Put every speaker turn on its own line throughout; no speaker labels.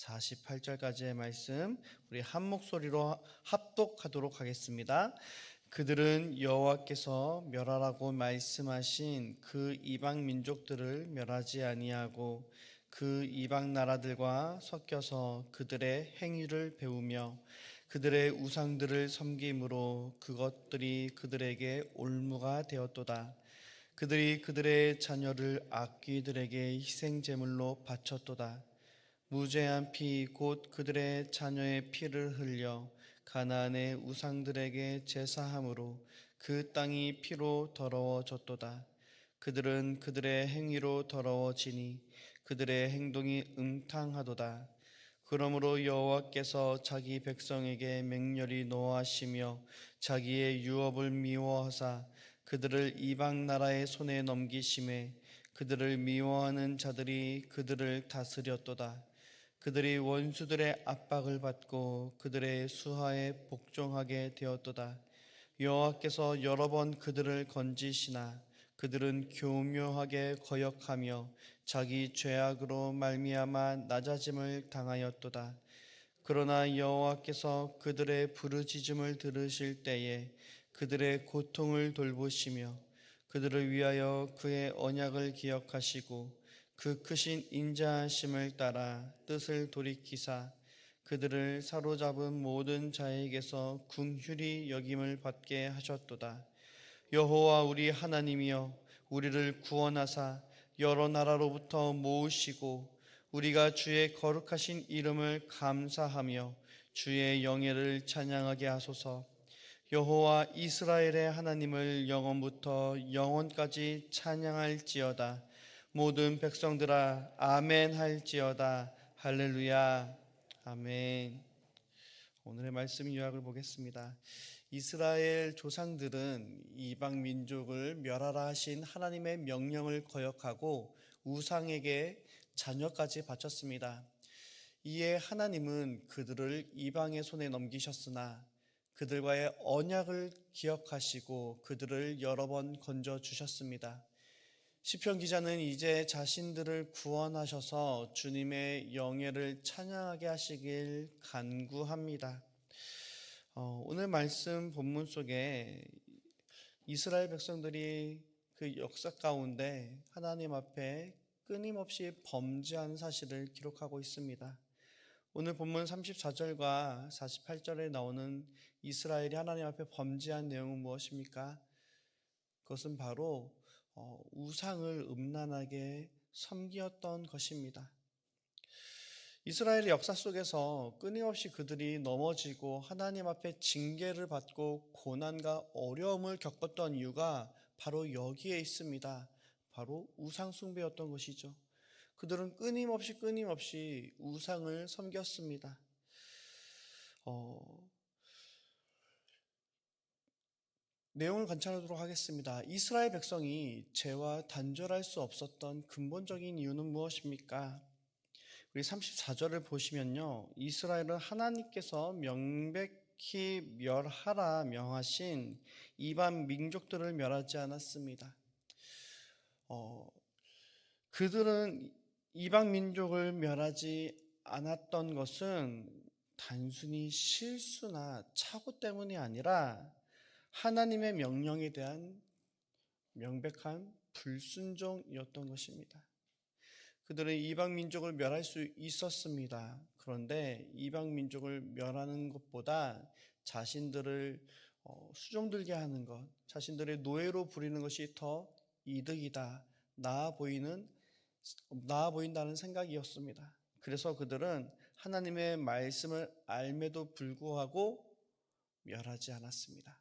48절까지의 말씀 우리 한 목소리로 합독하도록 하겠습니다. 그들은 여호와께서 멸하라고 말씀하신 그 이방 민족들을 멸하지 아니하고 그 이방 나라들과 섞여서 그들의 행위를 배우며 그들의 우상들을 섬김으로 그것들이 그들에게 올무가 되었도다. 그들이 그들의 자녀를 악귀들에게 희생제물로 바쳤도다. 무죄한 피 곧 그들의 자녀의 피를 흘려 가나안의 우상들에게 제사함으로 그 땅이 피로 더러워졌도다. 그들은 그들의 행위로 더러워지니 그들의 행동이 음탕하도다. 그러므로 여호와께서 자기 백성에게 맹렬히 노하시며 자기의 유업을 미워하사 그들을 이방 나라의 손에 넘기심에 그들을 미워하는 자들이 그들을 다스렸도다. 그들이 원수들의 압박을 받고 그들의 수하에 복종하게 되었도다. 여호와께서 여러 번 그들을 건지시나 그들은 교묘하게 거역하며 자기 죄악으로 말미암아 낮아짐을 당하였도다. 그러나 여호와께서 그들의 부르짖음을 들으실 때에 그들의 고통을 돌보시며 그들을 위하여 그의 언약을 기억하시고 그 크신 인자하심을 따라 뜻을 돌이키사 그들을 사로잡은 모든 자에게서 긍휼히 여김을 받게 하셨도다. 여호와 우리 하나님이여 우리를 구원하사 여러 나라로부터 모으시고 우리가 주의 거룩하신 이름을 감사하며 주의 영예를 찬양하게 하소서. 여호와 이스라엘의 하나님을 영원부터 영원까지 찬양할지어다. 모든 백성들아 아멘 할지어다. 할렐루야. 아멘. 오늘의 말씀 요약을 보겠습니다. 이스라엘 조상들은 이방 민족을 멸하라 하신 하나님의 명령을 거역하고 우상에게 자녀까지 바쳤습니다. 이에 하나님은 그들을 이방의 손에 넘기셨으나 그들과의 언약을 기억하시고 그들을 여러 번 건져주셨습니다. 시편 기자는 이제 자신들을 구원하셔서 주님의 영예를 찬양하게 하시길 간구합니다. 오늘 말씀 본문 속에 이스라엘 백성들이 그 역사 가운데 하나님 앞에 끊임없이 범죄한 사실을 기록하고 있습니다. 오늘 본문 34절과 48절에 나오는 이스라엘이 하나님 앞에 범죄한 내용은 무엇입니까? 그것은 바로 우상을 음란하게 섬기었던 것입니다. 이스라엘의 역사 속에서 끊임없이 그들이 넘어지고 하나님 앞에 징계를 받고 고난과 어려움을 겪었던 이유가 바로 여기에 있습니다. 바로 우상 숭배였던 것이죠. 그들은 끊임없이 우상을 섬겼습니다. 내용을 관찰하도록 하겠습니다. 이스라엘 백성이 죄와 단절할 수 없었던 근본적인 이유는 무엇입니까? 우리 34절을 보시면요. 이스라엘은 하나님께서 명백히 멸하라 명하신 이방 민족들을 멸하지 않았습니다. 그들은 이방 민족을 멸하지 않았던 것은 단순히 실수나 착오 때문이 아니라 하나님의 명령에 대한 명백한 불순종이었던 것입니다. 그들은 이방 민족을 멸할 수 있었습니다. 그런데 이방 민족을 멸하는 것보다 자신들을 수종들게 하는 것, 자신들의 노예로 부리는 것이 더 이득이다, 나아 보인다는 생각이었습니다. 그래서 그들은 하나님의 말씀을 알매도 불구하고 멸하지 않았습니다.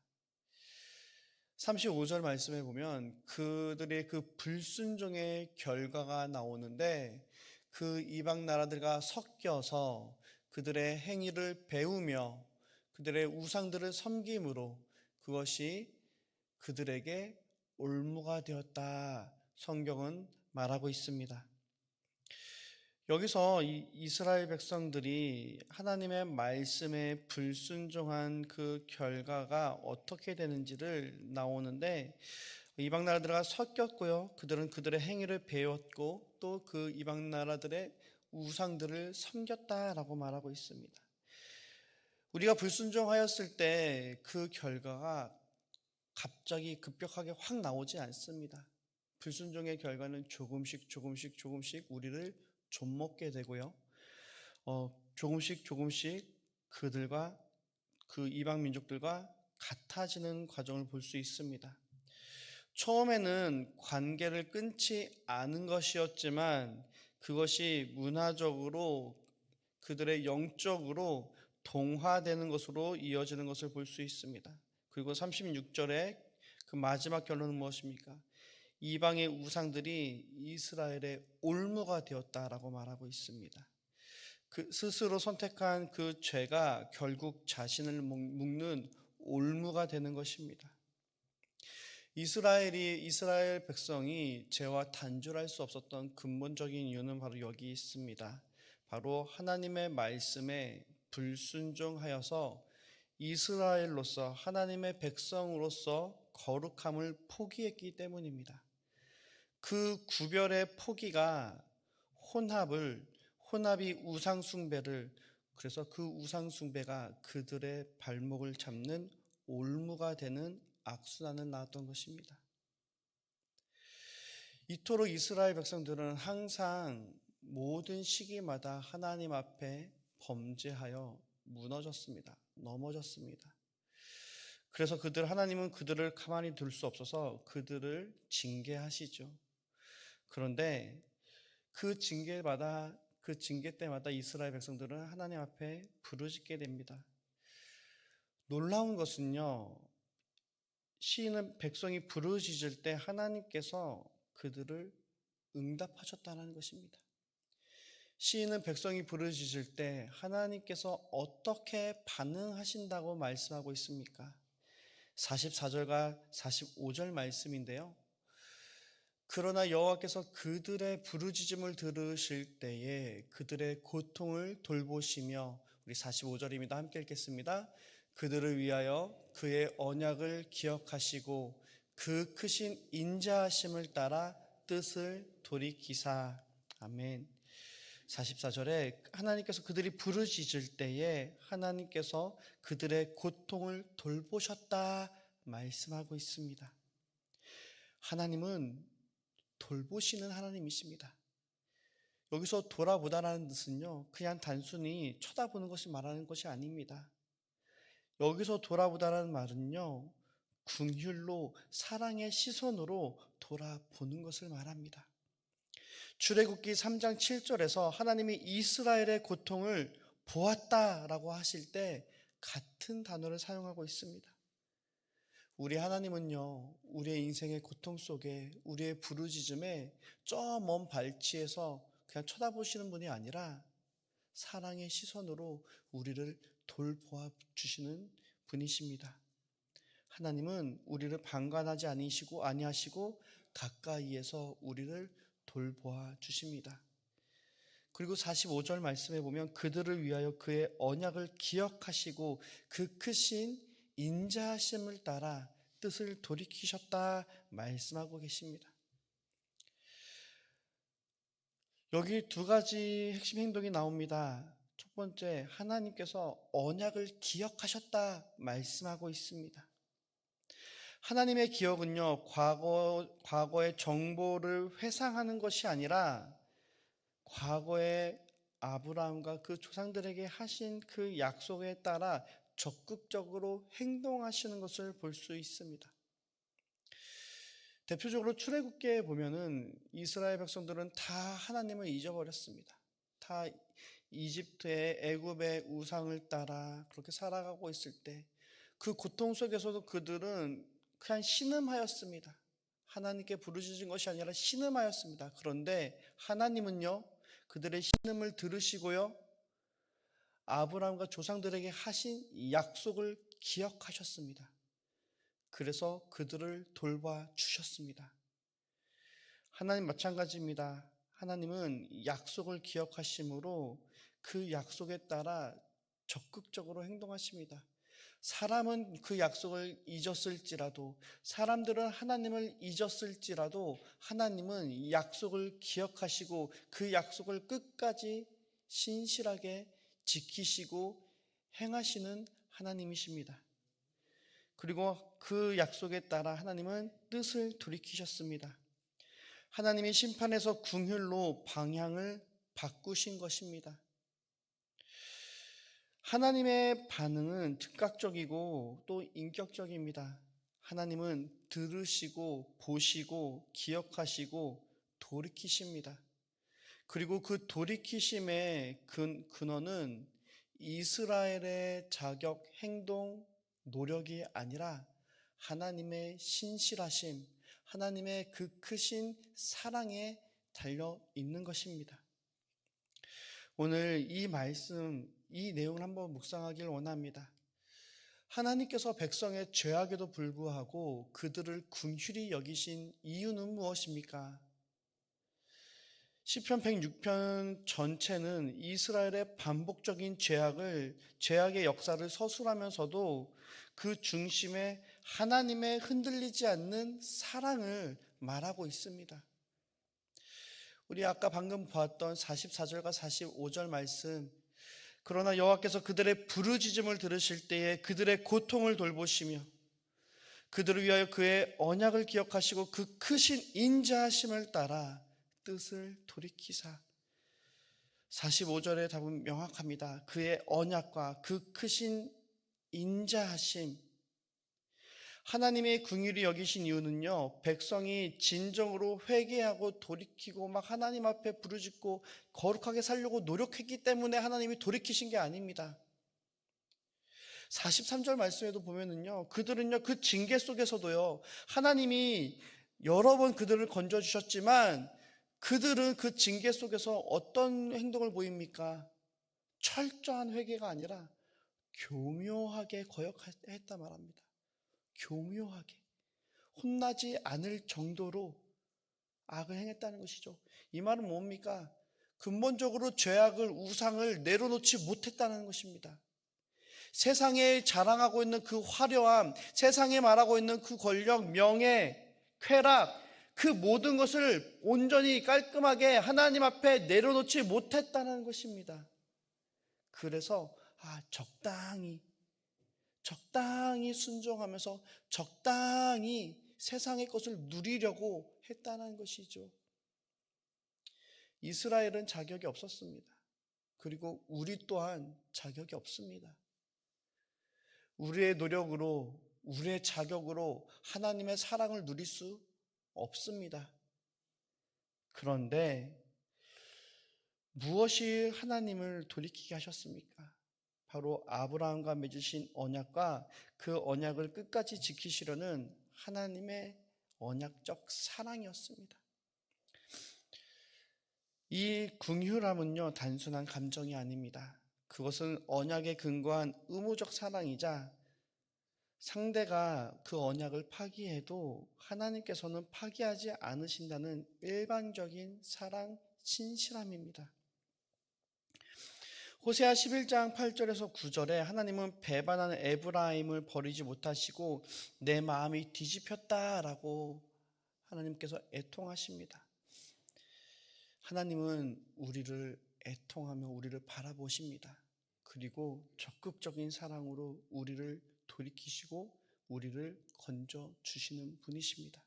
35절 말씀에 보면 그들의 그 불순종의 결과가 나오는데 그 이방 나라들과 섞여서 그들의 행위를 배우며 그들의 우상들을 섬김으로 그것이 그들에게 올무가 되었다. 성경은 말하고 있습니다. 여기서 이스라엘 백성들이 하나님의 말씀에 불순종한 그 결과가 어떻게 되는지를 나오는데 이방 나라들과 섞였고요. 그들은 그들의 행위를 배웠고 또 그 이방 나라들의 우상들을 섬겼다라고 말하고 있습니다. 우리가 불순종하였을 때 그 결과가 갑자기 급격하게 확 나오지 않습니다. 불순종의 결과는 조금씩 우리를 좀먹게 되고요. 조금씩 그들과 그 이방 민족들과 같아지는 과정을 볼 수 있습니다. 처음에는 관계를 끊지 않은 것이었지만 그것이 문화적으로 그들의 영적으로 동화되는 것으로 이어지는 것을 볼 수 있습니다. 그리고 36절에 그 마지막 결론은 무엇입니까? 이방의 우상들이 이스라엘의 올무가 되었다라고 말하고 있습니다. 그 스스로 선택한 그 죄가 결국 자신을 묶는 올무가 되는 것입니다. 이스라엘 백성이 죄와 단절할 수 없었던 근본적인 이유는 바로 여기 있습니다. 바로 하나님의 말씀에 불순종하여서 이스라엘로서 하나님의 백성으로서 거룩함을 포기했기 때문입니다. 그 구별의 포기가 혼합이 우상숭배를, 그래서 그 우상숭배가 그들의 발목을 잡는 올무가 되는 악순환을 낳았던 것입니다. 이토록 이스라엘 백성들은 항상 모든 시기마다 하나님 앞에 범죄하여 무너졌습니다. 넘어졌습니다. 그래서 하나님은 그들을 가만히 둘 수 없어서 그들을 징계하시죠. 그런데 그 징계 때마다 이스라엘 백성들은 하나님 앞에 부르짖게 됩니다. 놀라운 것은요, 시인은 백성이 부르짖을 때 하나님께서 그들을 응답하셨다는 것입니다. 시인은 백성이 부르짖을 때 하나님께서 어떻게 반응하신다고 말씀하고 있습니까? 44절과 45절 말씀인데요. 그러나 여호와께서 그들의 부르짖음을 들으실 때에 그들의 고통을 돌보시며, 우리 45절입니다. 함께 읽겠습니다. 그들을 위하여 그의 언약을 기억하시고 그 크신 인자하심을 따라 뜻을 돌이키사. 아멘. 44절에 하나님께서 그들이 부르짖을 때에 하나님께서 그들의 고통을 돌보셨다 말씀하고 있습니다. 하나님은 돌보시는 하나님이십니다. 여기서 돌아보다라는 뜻은요, 그냥 단순히 쳐다보는 것이 말하는 것이 아닙니다. 여기서 돌아보다라는 말은요, 긍휼로 사랑의 시선으로 돌아보는 것을 말합니다. 출애굽기 3장 7절에서 하나님이 이스라엘의 고통을 보았다라고 하실 때 같은 단어를 사용하고 있습니다. 우리 하나님은요, 우리의 인생의 고통 속에, 우리의 부르짖음에 저 먼 발치에서 그냥 쳐다보시는 분이 아니라 사랑의 시선으로 우리를 돌보아 주시는 분이십니다. 하나님은 우리를 방관하지 아니하시고 가까이에서 우리를 돌보아 주십니다. 그리고 45절 말씀해 보면 그들을 위하여 그의 언약을 기억하시고 그 크신 인자하심을 따라 뜻을 돌이키셨다 말씀하고 계십니다. 여기 두 가지 핵심 행동이 나옵니다. 첫 번째, 하나님께서 언약을 기억하셨다 말씀하고 있습니다. 하나님의 기억은요, 과거의 정보를 회상하는 것이 아니라 과거에 아브라함과 그 조상들에게 하신 그 약속에 따라 적극적으로 행동하시는 것을 볼 수 있습니다. 대표적으로 출애굽기에 보면은 이스라엘 백성들은 다 하나님을 잊어버렸습니다. 다 애굽의 우상을 따라 그렇게 살아가고 있을 때 그 고통 속에서도 그들은 그냥 신음하였습니다. 하나님께 부르짖은 것이 아니라 신음하였습니다. 그런데 하나님은요, 그들의 신음을 들으시고요, 아브라함과 조상들에게 하신 약속을 기억하셨습니다. 그래서 그들을 돌봐 주셨습니다. 하나님 마찬가지입니다. 하나님은 약속을 기억하심으로 그 약속에 따라 적극적으로 행동하십니다. 사람은 그 약속을 잊었을지라도, 사람들은 하나님을 잊었을지라도 하나님은 이 약속을 기억하시고 그 약속을 끝까지 신실하게 지키시고 행하시는 하나님이십니다. 그리고 그 약속에 따라 하나님은 뜻을 돌이키셨습니다. 하나님이 심판에서 긍휼로 방향을 바꾸신 것입니다. 하나님의 반응은 즉각적이고 또 인격적입니다. 하나님은 들으시고 보시고 기억하시고 돌이키십니다. 그리고 그 돌이키심의 근원은 이스라엘의 자격, 행동, 노력이 아니라 하나님의 신실하심, 하나님의 그 크신 사랑에 달려 있는 것입니다. 오늘 이 말씀, 이 내용을 한번 묵상하길 원합니다. 하나님께서 백성의 죄악에도 불구하고 그들을 긍휼히 여기신 이유는 무엇입니까? 시편 106편 전체는 이스라엘의 반복적인 죄악의 역사를 서술하면서도 그 중심에 하나님의 흔들리지 않는 사랑을 말하고 있습니다. 우리 아까 방금 보았던 44절과 45절 말씀, 그러나 여호와께서 그들의 부르짖음을 들으실 때에 그들의 고통을 돌보시며 그들을 위하여 그의 언약을 기억하시고 그 크신 인자하심을 따라 뜻을 돌이키사. 45절의 답은 명확합니다. 그의 언약과 그 크신 인자하심. 하나님의 긍휼히 여기신 이유는요, 백성이 진정으로 회개하고 돌이키고 막 하나님 앞에 부르짖고 거룩하게 살려고 노력했기 때문에 하나님이 돌이키신 게 아닙니다. 43절 말씀에도 보면은요, 그들은요 그 징계 속에서도요 하나님이 여러 번 그들을 건져주셨지만 그들은 그 징계 속에서 어떤 행동을 보입니까? 철저한 회개가 아니라 교묘하게 거역했다 말합니다. 교묘하게 혼나지 않을 정도로 악을 행했다는 것이죠. 이 말은 뭡니까? 근본적으로 죄악을, 우상을 내려놓지 못했다는 것입니다. 세상에 자랑하고 있는 그 화려함, 세상에 말하고 있는 그 권력, 명예, 쾌락, 그 모든 것을 온전히 깔끔하게 하나님 앞에 내려놓지 못했다는 것입니다. 그래서 적당히 순종하면서 적당히 세상의 것을 누리려고 했다는 것이죠. 이스라엘은 자격이 없었습니다. 그리고 우리 또한 자격이 없습니다. 우리의 노력으로, 우리의 자격으로 하나님의 사랑을 누릴 수 없습니다. 그런데 무엇이 하나님을 돌이키게 하셨습니까? 바로 아브라함과 맺으신 언약과 그 언약을 끝까지 지키시려는 하나님의 언약적 사랑이었습니다. 이 긍휼함은요, 단순한 감정이 아닙니다. 그것은 언약에 근거한 의무적 사랑이자 상대가 그 언약을 파기해도 하나님께서는 파기하지 않으신다는 일반적인 사랑 신실함입니다. 호세아 11장 8절에서 9절에 하나님은 배반하는 에브라임을 버리지 못하시고 내 마음이 뒤집혔다라고 하나님께서 애통하십니다. 하나님은 우리를 애통하며 우리를 바라보십니다. 그리고 적극적인 사랑으로 우리를 돌이키시고 우리를 건져주시는 분이십니다.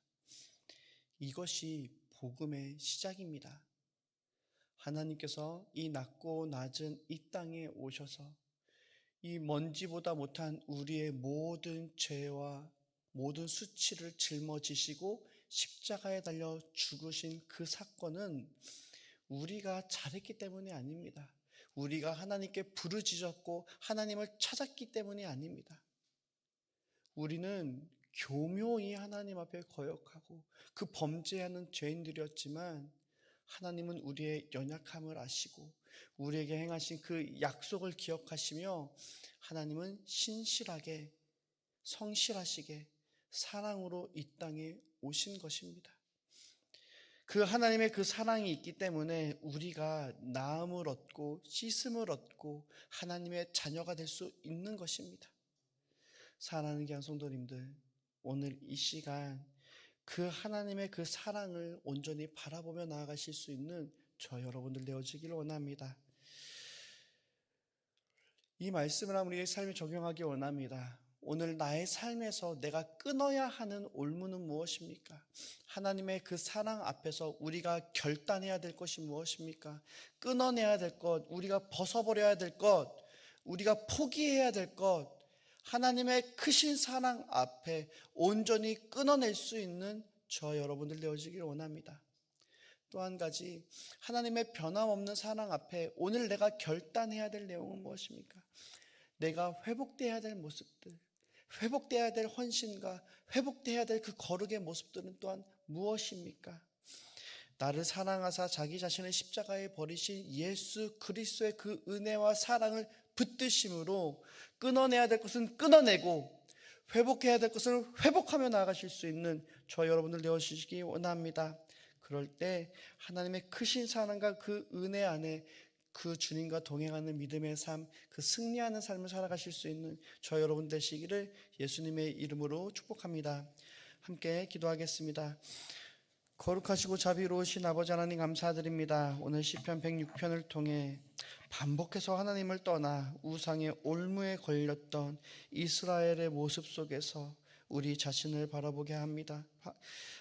이것이 복음의 시작입니다. 하나님께서 이 낮고 낮은 이 땅에 오셔서 이 먼지보다 못한 우리의 모든 죄와 모든 수치를 짊어지시고 십자가에 달려 죽으신 그 사건은 우리가 잘했기 때문이 아닙니다. 우리가 하나님께 부르짖었고 하나님을 찾았기 때문이 아닙니다. 우리는 교묘히 하나님 앞에 거역하고 그 범죄하는 죄인들이었지만 하나님은 우리의 연약함을 아시고 우리에게 행하신 그 약속을 기억하시며 하나님은 신실하게 성실하시게 사랑으로 이 땅에 오신 것입니다. 그 하나님의 그 사랑이 있기 때문에 우리가 나음을 얻고 씻음을 얻고 하나님의 자녀가 될 수 있는 것입니다. 사랑하는 귀한 성도님들, 오늘 이 시간 그 하나님의 그 사랑을 온전히 바라보며 나아가실 수 있는 저 여러분들 되어지기를 원합니다. 이 말씀을 우리의 삶에 적용하기 원합니다. 오늘 나의 삶에서 내가 끊어야 하는 올무는 무엇입니까? 하나님의 그 사랑 앞에서 우리가 결단해야 될 것이 무엇입니까? 끊어내야 될 것, 우리가 벗어버려야 될 것, 우리가 포기해야 될 것, 하나님의 크신 사랑 앞에 온전히 끊어낼 수 있는 저 여러분들 되어지기를 원합니다. 또 한 가지, 하나님의 변함없는 사랑 앞에 오늘 내가 결단해야 될 내용은 무엇입니까? 내가 회복돼야 될 모습들, 회복돼야 될 헌신과 회복돼야 될 그 거룩의 모습들은 또한 무엇입니까? 나를 사랑하사 자기 자신을 십자가에 버리신 예수 그리스도의 그 은혜와 사랑을 붙드심으로 끊어내야 될 것은 끊어내고 회복해야 될 것을 회복하며 나아가실 수 있는 저 여러분들 되어주시기 원합니다. 그럴 때 하나님의 크신 사랑과 그 은혜 안에 그 주님과 동행하는 믿음의 삶, 그 승리하는 삶을 살아가실 수 있는 저 여러분 되시기를 예수님의 이름으로 축복합니다. 함께 기도하겠습니다. 거룩하시고 자비로우신 아버지 하나님 감사드립니다. 오늘 시편 106편을 통해 반복해서 하나님을 떠나 우상의 올무에 걸렸던 이스라엘의 모습 속에서 우리 자신을 바라보게 합니다.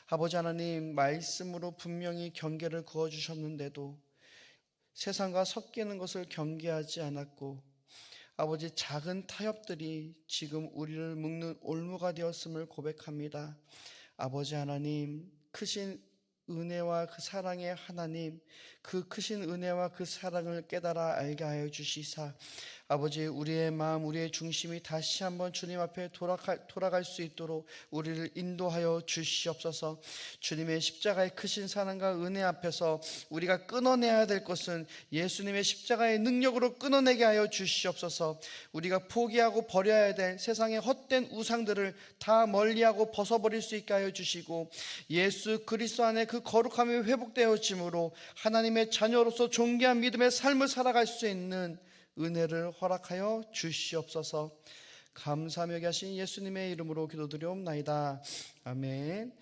아버지 하나님, 말씀으로 분명히 경계를 그어주셨는데도 세상과 섞이는 것을 경계하지 않았고, 아버지, 작은 타협들이 지금 우리를 묶는 올무가 되었음을 고백합니다. 아버지 하나님, 크신 은혜와 그 사랑의 하나님, 그 크신 은혜와 그 사랑을 깨달아 알게 하여 주시사 아버지, 우리의 마음, 우리의 중심이 다시 한번 주님 앞에 돌아갈 수 있도록 우리를 인도하여 주시옵소서. 주님의 십자가의 크신 사랑과 은혜 앞에서 우리가 끊어내야 될 것은 예수님의 십자가의 능력으로 끊어내게 하여 주시옵소서. 우리가 포기하고 버려야 될 세상의 헛된 우상들을 다 멀리하고 벗어버릴 수 있게 하여 주시고, 예수 그리스도 안에 그 거룩함이 회복되어짐으로 하나님의 자녀로서 존귀한 믿음의 삶을 살아갈 수 있는 은혜를 허락하여 주시옵소서. 감사하며 계신 예수님의 이름으로 기도드리옵나이다. 아멘.